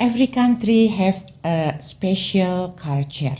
Every country has a special culture,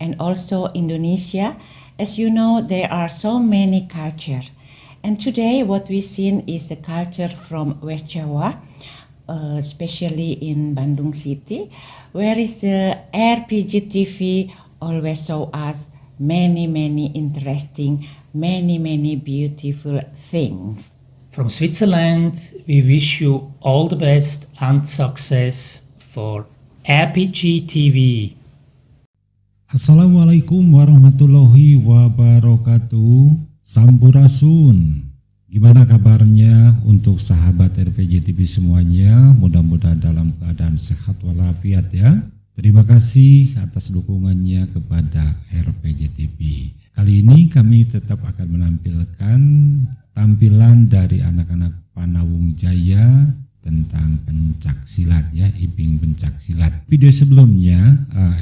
and also Indonesia. As you know, there are so many culture. And today what we seen is a culture from West Java, especially in Bandung City, where is the RPG TV always show us many interesting, many beautiful things. From Switzerland, we wish you all the best and success for RPG TV. Assalamualaikum warahmatullahi wabarakatuh. Sampurasun. Gimana kabarnya untuk sahabat RPG TV semuanya? Mudah-mudahan dalam keadaan sehat walafiat ya. Terima kasih atas dukungannya kepada RPG TV. Kali ini kami tetap akan menampilkan tampilan dari anak-anak Panawung Jaya tentang pencak silat ya, Iping pencak silat. Video sebelumnya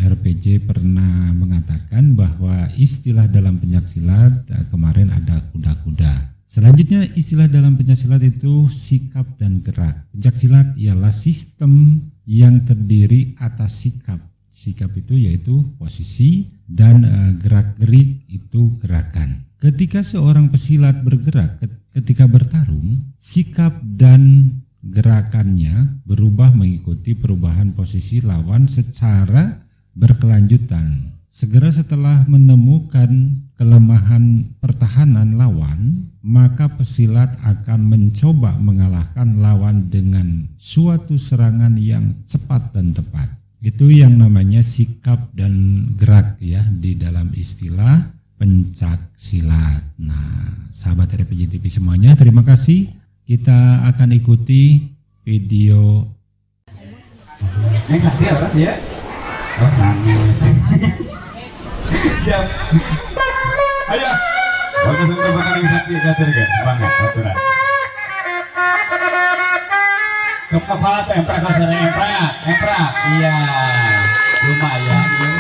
RPG pernah mengatakan bahwa istilah dalam pencak silat kemarin ada kuda-kuda. Selanjutnya istilah dalam pencak silat itu sikap dan gerak. Pencak silat ialah sistem yang terdiri atas sikap. Sikap itu yaitu posisi dan gerak-gerik itu gerakan. Ketika seorang pesilat bergerak ketika bertarung, sikap dan gerakannya berubah mengikuti perubahan posisi lawan secara berkelanjutan. Segera setelah menemukan kelemahan pertahanan lawan, maka pesilat akan mencoba mengalahkan lawan dengan suatu serangan yang cepat dan tepat. Itu yang namanya sikap dan gerak ya di dalam istilah pencak silat. Nah, sahabat RPG TV semuanya, terima kasih. Kita akan ikuti video. Ya. Oh, siap. Ayo. Bagus untuk bakal bisa diajarkan. Bangga, aturan. Kepala temprak kasar emprak. Iya. Lumayan ya.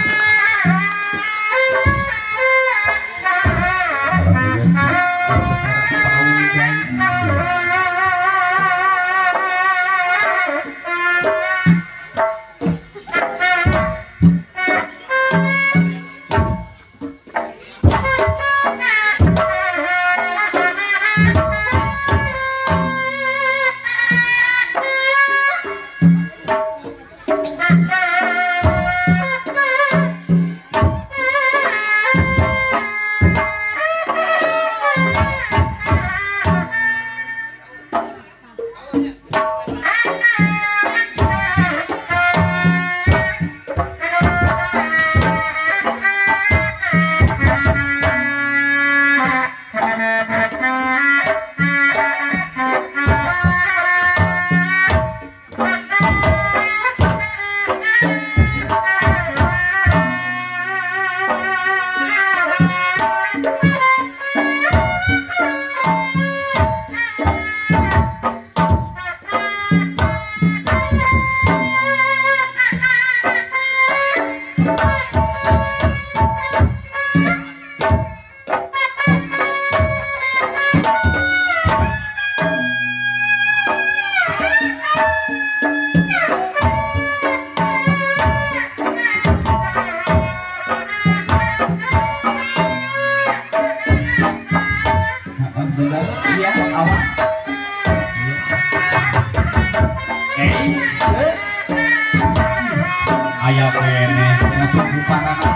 Ayah kene, nanti buparan aja.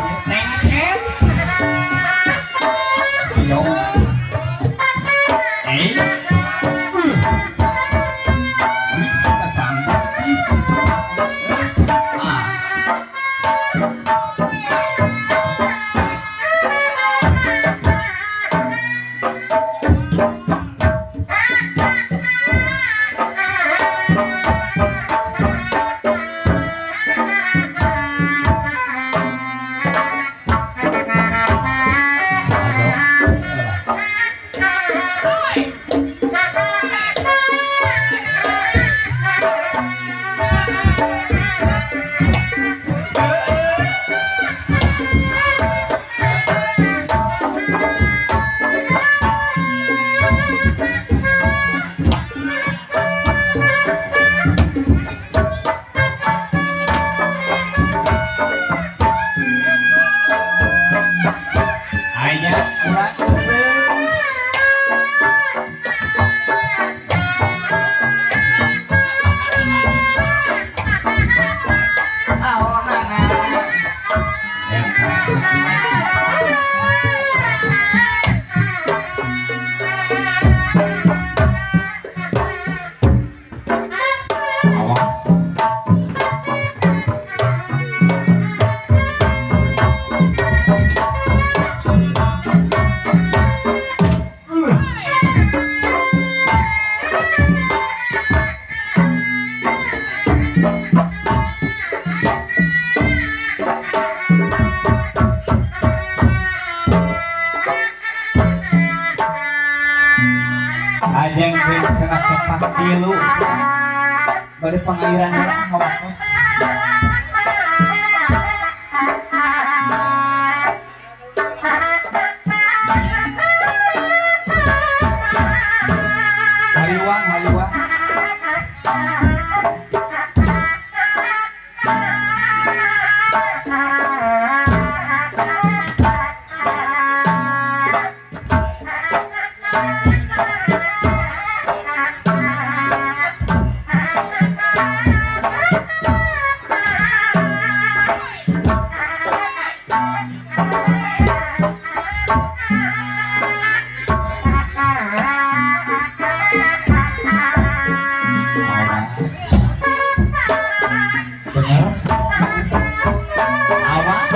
Yo. Bisa sampai. pengairan dulu ngawatos. Haliwang, haliwang. Bener. Awas.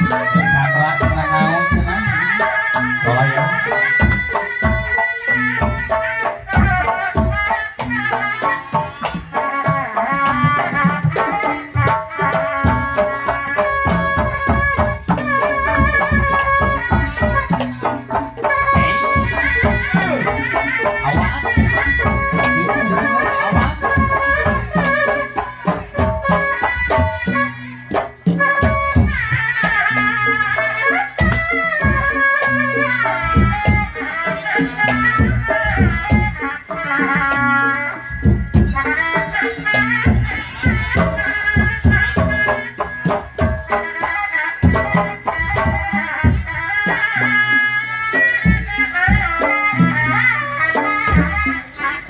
Kamera tenang naon cenah. Bawa ya.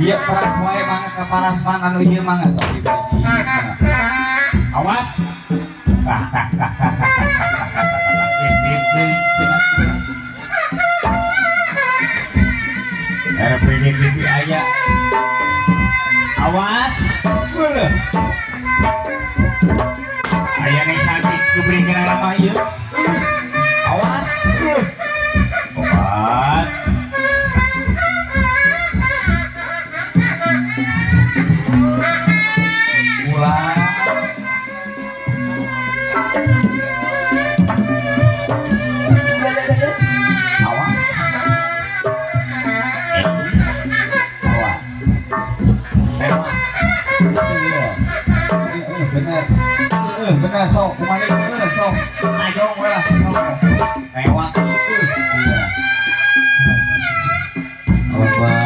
Iya paras wae mangga ka paras mangan ieu mangga sok dibagi. Awas. RPJTV aya. Awas. Aya nek sakit kubrikeun nama ieu. Awas. Obat. Bener sok kembali sok ayong lah lewat iya Allah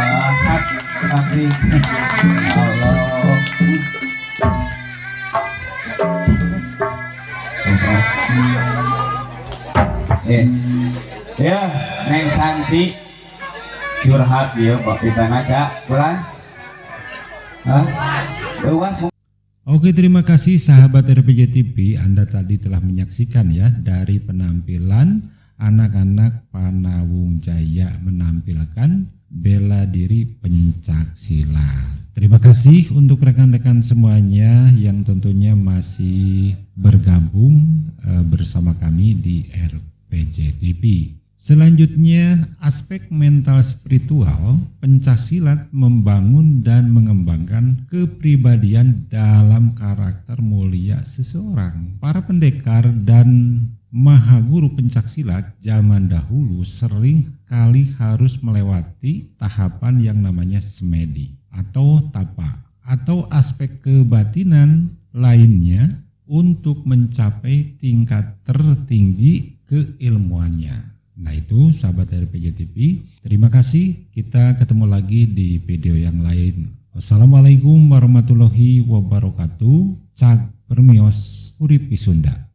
nanti Allah ya Neng Santi curhat dia Pak kita ngaca pulang Oke, terima kasih sahabat RPJ TV. Anda tadi telah menyaksikan ya dari penampilan anak-anak Panawung Jaya menampilkan bela diri pencaksilat. Terima kasih untuk rekan-rekan semuanya yang tentunya masih bergabung bersama kami di RPJ TV. Selanjutnya, aspek mental spiritual pencaksilat membangun dan mengembangkan kepribadian dalam karakter mulia seseorang. Para pendekar dan mahaguru pencaksilat zaman dahulu sering kali harus melewati tahapan yang namanya semedi atau tapa atau aspek kebatinan lainnya untuk mencapai tingkat tertinggi keilmuannya. Nah itu sahabat RPJ TV, terima kasih, kita ketemu lagi di video yang lain. Wassalamualaikum warahmatullahi wabarakatuh. Cag permios urip Sunda.